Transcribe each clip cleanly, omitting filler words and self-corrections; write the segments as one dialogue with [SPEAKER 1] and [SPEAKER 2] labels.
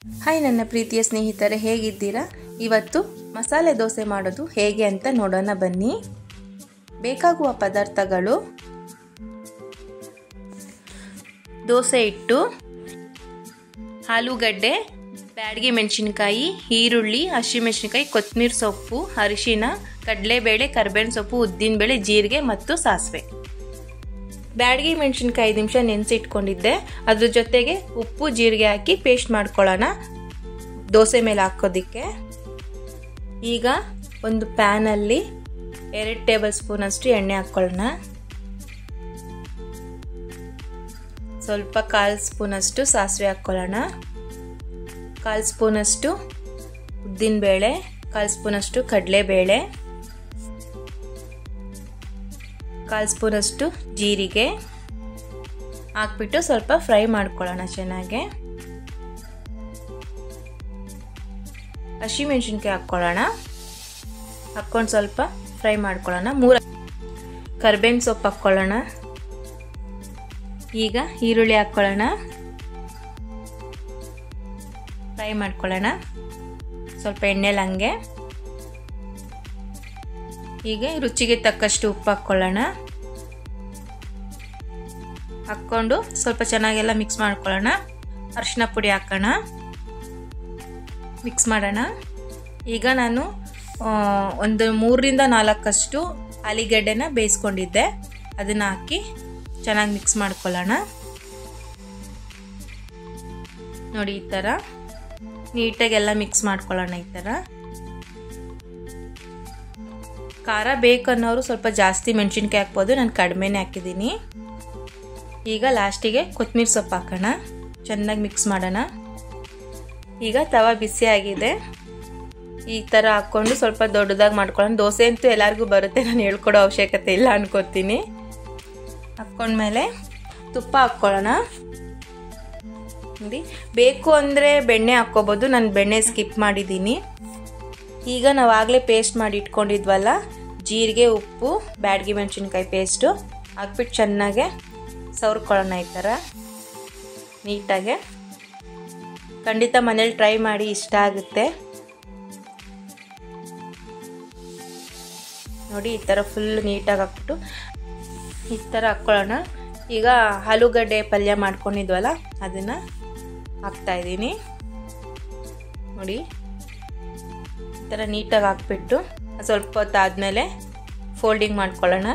[SPEAKER 1] Hi ನನ್ನ ಪ್ರೀತಿಯ ಸ್ನೇಹಿತರೆ, ಹೇಗಿದ್ದೀರಾ? ಇವತ್ತು ಮಸಾಲೆ ದೋಸೆ ಮಾಡೋದು ಹೇಗೆ ಅಂತ ನೋಡೋಣ ಬನ್ನಿ. ಬೇಕಾಗುವ ಪದಾರ್ಥಗಳು: ದೋಸೆ ಹಿಟ್ಟು, ಆಲೂಗಡ್ಡೆ, ಬ್ಯಾಡಗಿ ಮೆಣಸಿನಕಾಯಿ, ಈರುಳ್ಳಿ, ಹಸಿಮೆಣಸಿನಕಾಯಿ, ಕೊತ್ತಂಬರಿ ಸೊಪ್ಪು, ಅರಿಶಿನ, ಕಡಲೆಬೇಳೆ, ಕರಿಬೇವಿನ ಸೊಪ್ಪು, ಉದ್ದಿನಬೇಳೆ, ಜೀರಿಗೆ ಮತ್ತು ಸಾಸಿವೆ. ಬ್ಯಾಡಗಿ ಮೆಣಸಿನಕಾಯಿ 5 ನಿಮಿಷ ನೆನೆಸಿಟ್ಕೊಂಡಿದ್ದೆ. ಅದ್ರ ಜೊತೆಗೆ ಉಪ್ಪು ಜೀರಿಗೆ ಹಾಕಿ ಪೇಸ್ಟ್ ಮಾಡ್ಕೊಳ್ಳೋಣ ದೋಸೆ ಮೇಲೆ ಹಾಕೋದಿಕ್ಕೆ. ಈಗ ಒಂದು ಪ್ಯಾನಲ್ಲಿ 2 ಟೇಬಲ್ ಸ್ಪೂನ್ ಅಷ್ಟು ಎಣ್ಣೆ ಹಾಕೊಳ್ಳೋಣ. ಸ್ವಲ್ಪ 1/4 ಸ್ಪೂನ್ ಅಷ್ಟು ಸಾಸಿವೆ ಹಾಕೊಳ್ಳೋಣ. 1/4 ಸ್ಪೂನ್ ಅಷ್ಟು ಉದ್ದಿನಬೇಳೆ, 1/4 ಸ್ಪೂನ್ ಅಷ್ಟು ಕಡಲೆಬೇಳೆ, 1/4 ಸ್ಪೂನ್ ಅಷ್ಟು ಜೀರಿಗೆ ಹಾಕ್ಬಿಟ್ಟು ಸ್ವಲ್ಪ ಫ್ರೈ ಮಾಡ್ಕೊಳ್ಳೋಣ ಚೆನ್ನಾಗಿ. ಹಸಿಮೆಣಸಿನಕಾಯಿ ಹಾಕ್ಕೊಳ್ಳೋಣ. ಹಾಕ್ಕೊಂಡು ಸ್ವಲ್ಪ ಫ್ರೈ ಮಾಡ್ಕೊಳ್ಳೋಣ. 3 ಕರಿಬೇವಿನ ಸೊಪ್ಪು ಹಾಕ್ಕೊಳ್ಳೋಣ. ಈಗ ಈರುಳ್ಳಿ ಹಾಕ್ಕೊಳ್ಳೋಣ, ಫ್ರೈ ಮಾಡ್ಕೊಳ್ಳೋಣ ಸ್ವಲ್ಪ ಎಣ್ಣೆಲಿ ಹಂಗೆ. ಈಗ ರುಚಿಗೆ ತಕ್ಕಷ್ಟು ಉಪ್ಪು ಹಾಕ್ಕೊಳ್ಳೋಣ. ಹಾಕ್ಕೊಂಡು ಸ್ವಲ್ಪ ಚೆನ್ನಾಗೆಲ್ಲ ಮಿಕ್ಸ್ ಮಾಡ್ಕೊಳ್ಳೋಣ. ಅರಿಶಿನ ಪುಡಿ ಹಾಕೋಣ, ಮಿಕ್ಸ್ ಮಾಡೋಣ. ಈಗ ನಾನು ಒಂದು 3ರಿಂದ 4 ಆಲೂಗಡ್ಡೆನ ಬೇಯಿಸ್ಕೊಂಡಿದ್ದೆ, ಅದನ್ನು ಹಾಕಿ ಚೆನ್ನಾಗಿ ಮಿಕ್ಸ್ ಮಾಡ್ಕೊಳ್ಳೋಣ. ನೋಡಿ, ಈ ಥರ ನೀಟಾಗೆಲ್ಲ ಮಿಕ್ಸ್ ಮಾಡ್ಕೊಳ್ಳೋಣ. ಈ ಥರ ಖಾರ ಬೇಕನ್ನೋರು ಸ್ವಲ್ಪ ಜಾಸ್ತಿ ಮೆಣಸಿನ್ಕಾಯಿ ಹಾಕ್ಬೋದು, ನಾನು ಕಡಿಮೆನೇ ಹಾಕಿದ್ದೀನಿ. ಈಗ ಲಾಸ್ಟಿಗೆ ಕೊತ್ತಂಬರಿ ಸೊಪ್ಪು ಹಾಕೋಣ, ಚೆನ್ನಾಗಿ ಮಿಕ್ಸ್ ಮಾಡೋಣ. ಈಗ ತವಾ ಬಿಸಿ ಆಗಿದೆ. ಈ ಥರ ಹಾಕ್ಕೊಂಡು ಸ್ವಲ್ಪ ದೊಡ್ಡದಾಗಿ ಮಾಡ್ಕೊಳ್ಳೋಣ. ದೋಸೆ ಅಂತೂ ಎಲ್ಲರಿಗೂ ಬರುತ್ತೆ, ನಾನು ಹೇಳ್ಕೊಡೋ ಅವಶ್ಯಕತೆ ಇಲ್ಲ ಅನ್ಕೋತೀನಿ. ಹಾಕ್ಕೊಂಡ್ಮೇಲೆ ತುಪ್ಪ ಹಾಕ್ಕೊಳ್ಳೋಣ. ನೋಡಿ, ಬೇಕು ಅಂದರೆ ಬೆಣ್ಣೆ ಹಾಕ್ಕೋಬೋದು, ನಾನು ಬೆಣ್ಣೆ ಸ್ಕಿಪ್ ಮಾಡಿದ್ದೀನಿ. ಈಗ ನಾವು ಆಗಲೇ ಪೇಸ್ಟ್ ಮಾಡಿ ಇಟ್ಕೊಂಡಿದ್ವಲ್ಲ, ಜೀರಿಗೆ, ಉಪ್ಪು, ಬ್ಯಾಡಗಿ ಮೆಣಸಿನ್ಕಾಯಿ ಪೇಸ್ಟು ಹಾಕ್ಬಿಟ್ಟು ಚೆನ್ನಾಗೆ ಸವರ್ಕೊಳ್ಳೋಣ. ಈ ಥರ ನೀಟಾಗೆ. ಖಂಡಿತ ಮನೇಲಿ ಟ್ರೈ ಮಾಡಿ, ಇಷ್ಟ ಆಗುತ್ತೆ. ನೋಡಿ, ಈ ಥರ ಫುಲ್ ನೀಟಾಗಿ ಹಾಕ್ಬಿಟ್ಟು ಈ ಥರ ಹಾಕ್ಕೊಳ್ಳೋಣ. ಈಗ ಆಲೂಗಡ್ಡೆ ಪಲ್ಯ ಮಾಡ್ಕೊಂಡಿದ್ವಲ್ಲ, ಅದನ್ನು ಹಾಕ್ತಾಯಿದ್ದೀನಿ. ನೋಡಿ, ಈ ಥರ ನೀಟಾಗಿ ಹಾಕ್ಬಿಟ್ಟು ಸ್ವಲ್ಪ ಹೊತ್ತಾದಮೇಲೆ ಫೋಲ್ಡಿಂಗ್ ಮಾಡ್ಕೊಳ್ಳೋಣ.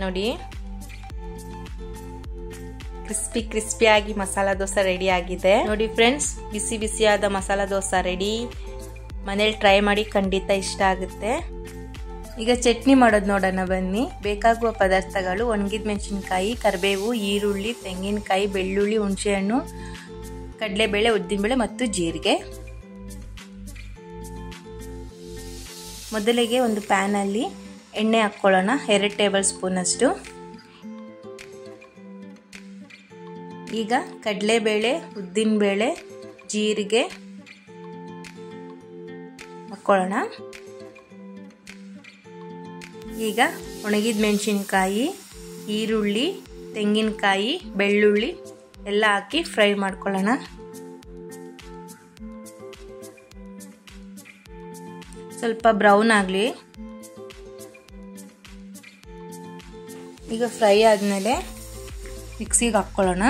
[SPEAKER 1] ನೋಡಿ, ಕ್ರಿಸ್ಪಿಯಾಗಿ ಮಸಾಲ ದೋಸೆ ರೆಡಿ ಆಗಿದೆ. ನೋಡಿ ಫ್ರೆಂಡ್ಸ್, ಬಿಸಿ ಬಿಸಿಯಾದ ಮಸಾಲ ದೋಸೆ ರೆಡಿ. ಮನೇಲಿ ಟ್ರೈ ಮಾಡಿ, ಖಂಡಿತ ಇಷ್ಟ ಆಗುತ್ತೆ. ಈಗ ಚಟ್ನಿ ಮಾಡೋದು ನೋಡೋಣ ಬನ್ನಿ. ಬೇಕಾಗುವ ಪದಾರ್ಥಗಳು: ಒಣಗಿದ ಮೆಣಸಿನಕಾಯಿ, ಕರಿಬೇವು, ಈರುಳ್ಳಿ, ತೆಂಗಿನಕಾಯಿ, ಬೆಳ್ಳುಳ್ಳಿ, ಹುಣಸೆಹಣ್ಣು, ಕಡಲೆಬೇಳೆ, ಉದ್ದಿನಬೇಳೆ ಮತ್ತು ಜೀರಿಗೆ. ಮೊದಲಿಗೆ ಒಂದು ಪ್ಯಾನಲ್ಲಿ ಎಣ್ಣೆ ಹಾಕ್ಕೊಳ್ಳೋಣ, 2 ಟೇಬಲ್ ಸ್ಪೂನ್ ಅಷ್ಟು. ಈಗ ಕಡಲೆಬೇಳೆ, ಉದ್ದಿನಬೇಳೆ, ಜೀರಿಗೆ ಹಾಕ್ಕೊಳ್ಳೋಣ. ಈಗ ಒಣಗಿದ ಮೆಣಸಿನಕಾಯಿ, ಈರುಳ್ಳಿ, ತೆಂಗಿನಕಾಯಿ, ಬೆಳ್ಳುಳ್ಳಿ ಎಲ್ಲ ಹಾಕಿ ಫ್ರೈ ಮಾಡ್ಕೊಳ್ಳೋಣ. ಸ್ವಲ್ಪ ಬ್ರೌನ್ ಆಗಲಿ. ಈಗ ಫ್ರೈ ಆದಮೇಲೆ ಮಿಕ್ಸಿಗೆ ಹಾಕ್ಕೊಳ್ಳೋಣ.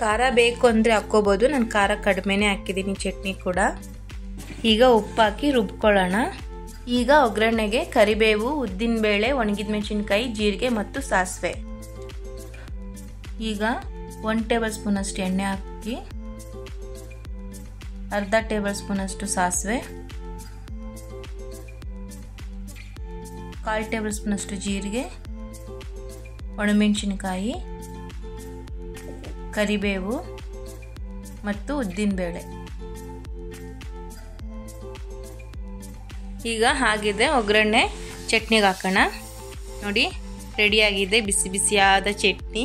[SPEAKER 1] ಖಾರ ಬೇಕು ಅಂದರೆ ಹಾಕ್ಕೋಬೋದು, ನಾನು ಖಾರ ಕಡಿಮೆನೇ ಹಾಕಿದ್ದೀನಿ ಚಟ್ನಿ ಕೂಡ. ಈಗ ಉಪ್ಪು ಹಾಕಿ ರುಬ್ಕೊಳ್ಳೋಣ. ಈಗ ಒಗ್ಗರಣೆಗೆ ಕರಿಬೇವು, ಉದ್ದಿನಬೇಳೆ, ಒಣಗಿದ ಮೆಣಸಿನಕಾಯಿ, ಜೀರಿಗೆ ಮತ್ತು ಸಾಸಿವೆ. ಈಗ 1 ಟೇಬಲ್ ಸ್ಪೂನ್ ಅಷ್ಟು ಎಣ್ಣೆ ಹಾಕಿ, ಅರ್ಧ ಟೇಬಲ್ ಸ್ಪೂನ್ ಅಷ್ಟು ಸಾಸಿವೆ, 1/4 ಟೇಬಲ್ ಸ್ಪೂನ್ ಅಷ್ಟು ಜೀರಿಗೆ, ಒಣಮೆಣಸಿನಕಾಯಿ, ಕರಿಬೇವು ಮತ್ತು ಉದ್ದಿನಬೇಳೆ. ಈಗ ಆಗಿದೆ, ಒಗ್ಗರಣೆ ಚಟ್ನಿಗೆ ಹಾಕೋಣ. ನೋಡಿ, ರೆಡಿಯಾಗಿದೆ ಬಿಸಿ ಬಿಸಿಯಾದ ಚಟ್ನಿ,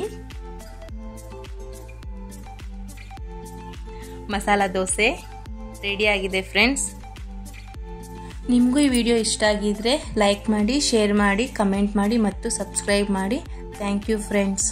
[SPEAKER 1] ಮಸಾಲ ದೋಸೆ ರೆಡಿಯಾಗಿದೆ ಫ್ರೆಂಡ್ಸ್. ನಿಮಗೂ ಈ ವಿಡಿಯೋ ಇಷ್ಟ ಆಗಿದ್ರೆ ಲೈಕ್ ಮಾಡಿ, ಶೇರ್ ಮಾಡಿ, ಕಮೆಂಟ್ ಮಾಡಿ ಮತ್ತು ಸಬ್ಸ್ಕ್ರೈಬ್ ಮಾಡಿ. Thank you friends.